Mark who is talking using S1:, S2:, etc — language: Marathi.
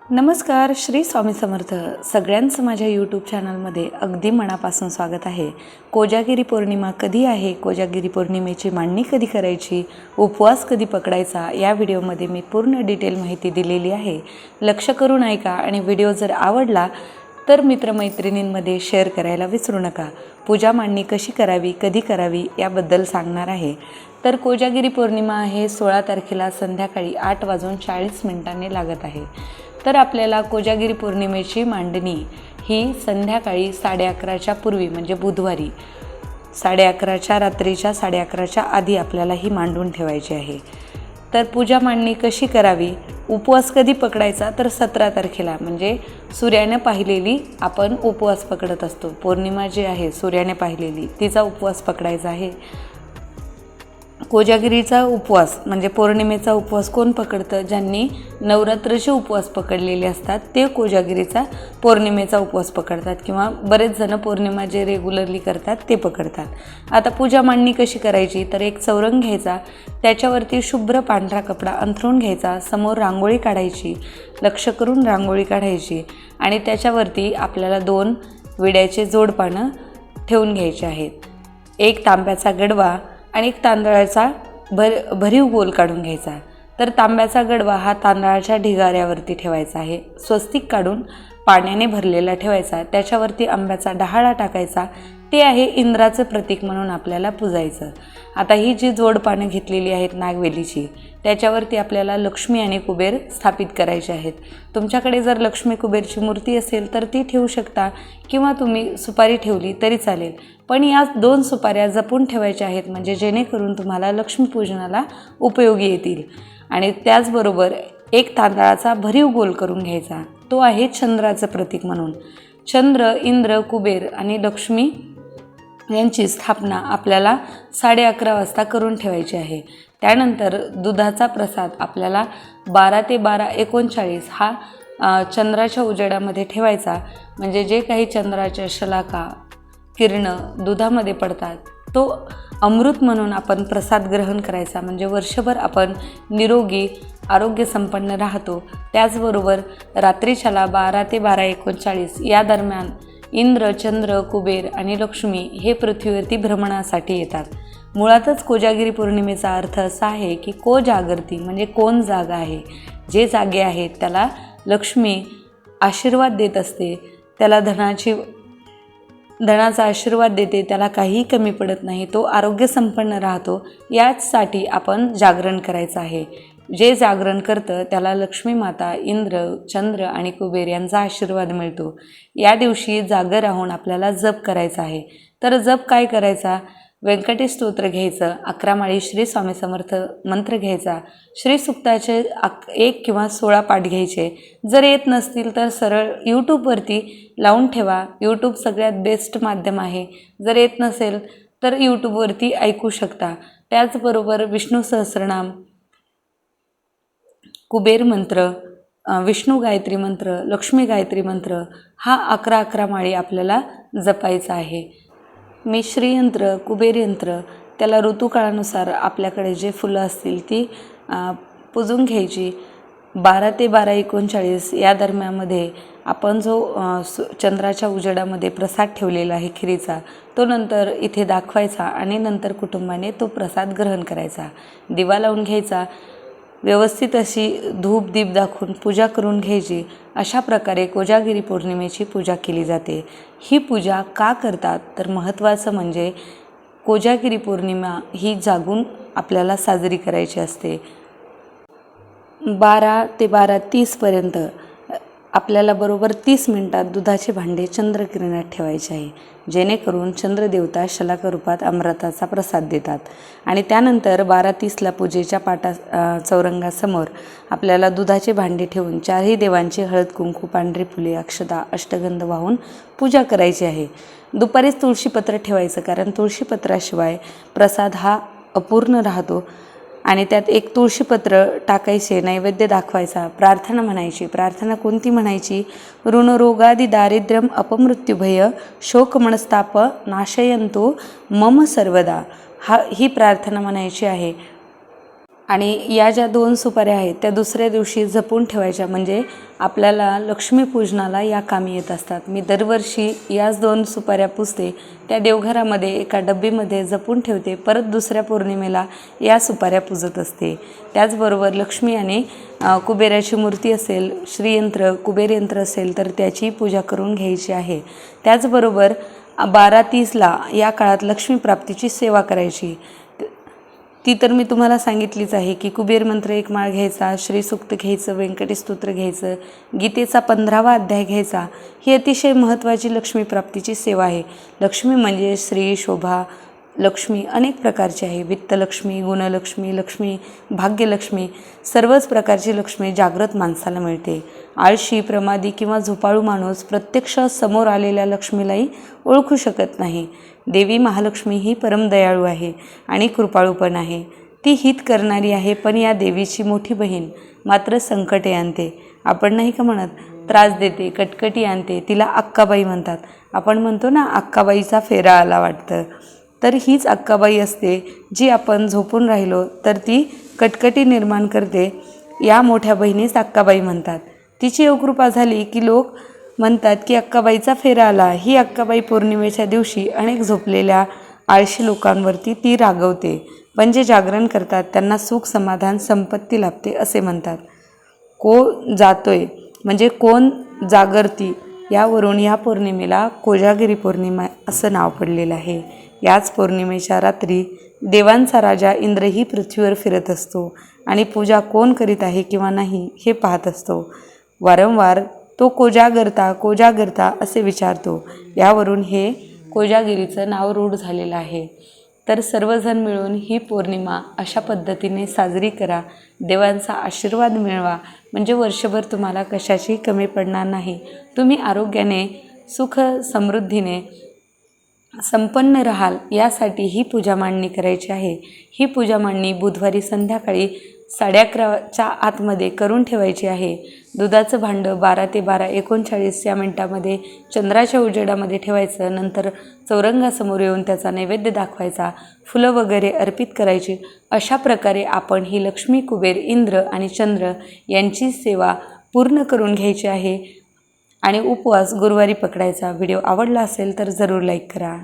S1: नमस्कार, श्री स्वामी समर्थ. सगळ्यांचं माझ्या यूट्यूब चॅनलमध्ये अगदी मनापासून स्वागत आहे. कोजागिरी पौर्णिमा कधी आहे, कोजागिरी पौर्णिमेची मांडणी कधी करायची, उपवास कधी पकडायचा, या व्हिडिओमध्ये मी पूर्ण डिटेल माहिती दिलेली आहे. लक्ष करून ऐका आणि व्हिडिओ जर आवडला तर मित्रमैत्रिणींमध्ये शेअर करायला विसरू नका. पूजा मांडणी कशी करावी, कधी करावी याबद्दल सांगणार आहे. तर कोजागिरी पौर्णिमा आहे 16 तारखेला संध्याकाळी 8:40 लागत आहे. तर आपल्याला कोजागिरी पौर्णिमेची मांडणी ही संध्याकाळी 11:30च्या पूर्वी म्हणजे बुधवारी 11:30 रात्रीच्या 11:30च्या आधी आपल्याला ही मांडून ठेवायची आहे. तर पूजा मांडणी कशी करावी, उपवास कधी पकडायचा, तर 17 तारखेला म्हणजे सूर्याने पाहिलेली आपण उपवास पकडत असतो. पौर्णिमा जी आहे सूर्याने पाहिलेली तिचा उपवास पकडायचा आहे. कोजागिरीचा उपवास म्हणजे पौर्णिमेचा उपवास कोण पकडतं, ज्यांनी नवरात्रचे उपवास पकडलेले असतात ते कोजागिरीचा पौर्णिमेचा उपवास पकडतात, किंवा बरेच जण पौर्णिमा जे रेग्युलरली करतात ते पकडतात. आता पूजा मांडणी कशी करायची, तर एक चौरंग घ्यायचा, त्याच्यावरती शुभ्र पांढरा कपडा अंथरून घ्यायचा, समोर रांगोळी काढायची, लक्ष करून रांगोळी काढायची आणि त्याच्यावरती आपल्याला 2 विड्याचे जोडपानं ठेवून घ्यायचे आहेत. एक तांब्याचा गडवा आणि एक तांदळाचा भरीव गोल काढून घ्यायचा. तर तांब्याचा गडवा हा तांदळाच्या ढिगाऱ्यावरती ठेवायचा आहे. स्वस्तिक काढून पाण्याने भरलेला ठेवायचा, त्याच्यावरती आंब्याचा डहाळा टाकायचा. ते आहे इंद्राचं प्रतीक म्हणून आपल्याला पूजायचं. आता ही जी जोडपानं घेतलेली आहेत नागवेलीची, त्याच्यावरती आपल्याला लक्ष्मी आणि कुबेर स्थापित करायचे आहेत. तुमच्याकडे जर लक्ष्मी कुबेरची मूर्ती असेल तर ती ठेवू शकता, किंवा तुम्ही सुपारी ठेवली तरी चालेल. पण या 2 सुपाऱ्या जपून ठेवायच्या आहेत, म्हणजे जेणेकरून तुम्हाला लक्ष्मीपूजनाला उपयोगी येतील. आणि त्याचबरोबर एक तांदळाचा भरीव गोल करून घ्यायचा, तो आहे चंद्राचं प्रतीक म्हणून. चंद्र, इंद्र, कुबेर आणि लक्ष्मी यांची स्थापना आपल्याला 11:30 वाजता करून ठेवायची आहे. त्यानंतर दुधाचा प्रसाद आपल्याला 12 ते 12:39 हा चंद्राच्या उजेडामध्ये ठेवायचा. म्हणजे जे काही चंद्राच्या शलाका किरणं दुधामध्ये पडतात तो अमृत म्हणून आपण प्रसाद ग्रहण करायचा. म्हणजे वर्षभर आपण निरोगी आरोग्यसंपन्न राहतो. त्याचबरोबर रात्रीच्याला 12 ते 12:39 या दरम्यान इंद्र, चंद्र, कुबेर आणि लक्ष्मी हे पृथ्वीवरती भ्रमणासाठी येतात. मुळातच कोजागिरी पौर्णिमेचा अर्थ असा आहे की कोजागरती म्हणजे कोण जागा आहे, जे जागे आहेत त्याला लक्ष्मी आशीर्वाद देत असते, त्याला धनाचा आशीर्वाद देते, त्याला काहीही कमी पडत नाही, तो आरोग्यसंपन्न राहतो. याचसाठी आपण जागरण करायचं आहे. जे जागरण करतं त्याला लक्ष्मी माता, इंद्र, चंद्र आणि कुबेर यांचा आशीर्वाद मिळतो. या दिवशी जागर राहून आपल्याला जप करायचा आहे. तर जप काय करायचा, व्यंकटेश स्तोत्र घ्यायचं, 11 माळी श्री स्वामी समर्थ मंत्र घ्यायचा, श्री सुक्ताचे 1 किंवा 16 पाठ घ्यायचे. जर येत नसतील तर सरळ यूट्यूबवरती लावून ठेवा. यूट्यूब सगळ्यात बेस्ट माध्यम आहे. जर येत नसेल तर यूट्यूबवरती ऐकू शकता. त्याचबरोबर विष्णू सहस्रनाम, कुबेर मंत्र, विष्णू गायत्री मंत्र, लक्ष्मी गायत्री मंत्र हा 11 माळी आपल्याला जपायचा आहे. मिश्री यंत्र, कुबेर यंत्र त्याला ऋतूकाळानुसार आपल्याकडे जे फुलं असतील ती पुजून घ्यायची. 12 ते 12:39 या दरम्यानमध्ये आपण जो चंद्राच्या उजेडामध्ये प्रसाद ठेवलेला आहे खिरीचा, तो नंतर इथे दाखवायचा आणि नंतर कुटुंबाने तो प्रसाद ग्रहण करायचा. दिवा लावून घ्यायचा, व्यवस्थित अशी धूप दीप दाखवून पूजा करून घ्यायची. अशा प्रकारे कोजागिरी पौर्णिमेची पूजा केली जाते. ही पूजा का करतात, तर महत्त्वाचं म्हणजे कोजागिरी पौर्णिमा ही जागून आपल्याला साजरी करायची असते. 12 ते 12:30 आपल्याला बरोबर 30 मिनिटात दुधाचे भांडे चंद्रकिरणात ठेवायचे आहे, जेणेकरून चंद्रदेवता शलाका रूपात अमृताचा प्रसाद देतात. आणि त्यानंतर 12:30 पूजेच्या चौरंगासमोर आपल्याला दुधाचे भांडे ठेवून 4ही देवांची हळद कुंकू, पांढरी फुले, अक्षता, अष्टगंध वाहून पूजा करायची आहे. दुपारीच तुळशीपत्र ठेवायचं, कारण तुळशीपत्राशिवाय प्रसाद हा अपूर्ण राहतो. आणि त्यात एक तुळशीपत्र टाकायचे, नैवेद्य दाखवायचा, प्रार्थना म्हणायची. प्रार्थना कोणती म्हणायची, ऋणरोगादि दारिद्र्यम अपमृत्युभय शोकमनस्ताप नाशयंतो मम सर्वदा, ही प्रार्थना म्हणायची आहे. आणि या ज्या 2 सुपाऱ्या आहेत त्या दुसऱ्या दिवशी जपून ठेवायच्या, म्हणजे आपल्याला लक्ष्मीपूजनाला या कामी येत असतात. मी दरवर्षी याच 2 सुपाऱ्या पुजते, त्या देवघरामध्ये एका डब्बीमध्ये जपून ठेवते. परत दुसऱ्या पौर्णिमेला या सुपाऱ्या पूजत असते. त्याचबरोबर लक्ष्मी आणि कुबेराची मूर्ती असेल, श्रीयंत्र कुबेरयंत्र असेल तर त्याची पूजा करून घ्यायची आहे. त्याचबरोबर 12:30ला या काळात लक्ष्मीप्राप्तीची सेवा करायची. ती तर मी तुम्हाला सांगितलीच आहे की कुबेर मंत्र 1 माळ घ्यायचा, श्रीसूक्त घ्यायचं, व्यंकटेश स्तोत्र घ्यायचं, गीतेचा 15वा अध्याय घ्यायचा. ही अतिशय महत्त्वाची लक्ष्मीप्राप्तीची सेवा आहे. लक्ष्मी म्हणजे श्री, शोभा, लक्ष्मी अनेक प्रकारची आहे. वित्तलक्ष्मी, गुणलक्ष्मी, लक्ष्मी, भाग्यलक्ष्मी, सर्वच प्रकारची लक्ष्मी जागृत माणसाला मिळते. आळशी, प्रमादी किंवा झोपाळू माणूस प्रत्यक्ष समोर आलेल्या लक्ष्मीलाही ओळखू शकत नाही. देवी महालक्ष्मी ही परमदयाळू आहे आणि कृपाळू पण आहे. ती हित करणारी आहे, पण या देवीची मोठी बहीण मात्र संकटे आणते. आपण नाही का म्हणत, त्रास देते, कटकटी आणते, तिला अक्काबाई म्हणतात. आपण म्हणतो ना अक्काबाईचा फेरा आला वाटतं, तर हीच अक्काबाई असते जी आपण झोपून राहिलो तर ती कटकटी निर्माण करते. या मोठ्या बहिणीस अक्काबाई म्हणतात. तिची अवकृपा झाली की लोक म्हणतात की अक्काबाईचा फेरा आला. ही अक्काबाई पौर्णिमेच्या दिवशी अनेक झोपलेल्या आळशी लोकांवरती ती रागवते, पण जे जागरण करतात त्यांना सुख, समाधान, संपत्ती लाभते असे म्हणतात. जातोय म्हणजे कोण जागरती, यावरून या पौर्णिमेला कोजागिरी पौर्णिमा असं नाव पडलेलं आहे. याच पौर्णिमेच्या रात्री देवांचा राजा इंद्रही पृथ्वीवर फिरत असतो आणि पूजा कोण करीत आहे किंवा नाही हे पाहत असतो. वारंवार तो कोजागरता असे विचारतो. यावरून हे कोजागिरीचं नाव रूढ झालेलं आहे. तर सर्वजण मिळून ही पौर्णिमा अशा पद्धतीने साजरी करा. देवांचा आशीर्वाद मिळवा, म्हणजे वर्षभर तुम्हाला कशाची कमी पडणार नाही. तुम्ही आरोग्याने, सुख समृद्धीने संपन्न राहाल, यासाठी ही पूजा मांडणी करायची आहे. ही पूजा मांडणी बुधवारी संध्याकाळी 11:30च्या आतमध्ये करून ठेवायची आहे. दुधाचं भांडं 12 ते 12:39 या मिनिटामध्ये चंद्राच्या उजेडामध्ये ठेवायचं. नंतर चौरंगासमोर येऊन त्याचा नैवेद्य दाखवायचा, फुलं वगैरे अर्पित करायची. अशा प्रकारे आपण ही लक्ष्मी, कुबेर, इंद्र आणि चंद्र यांची सेवा पूर्ण करून घ्यायची आहे आणि उपवास गुरुवारी पकडायचा. व्हिडिओ आवडला असेल तर जरूर लाईक करा.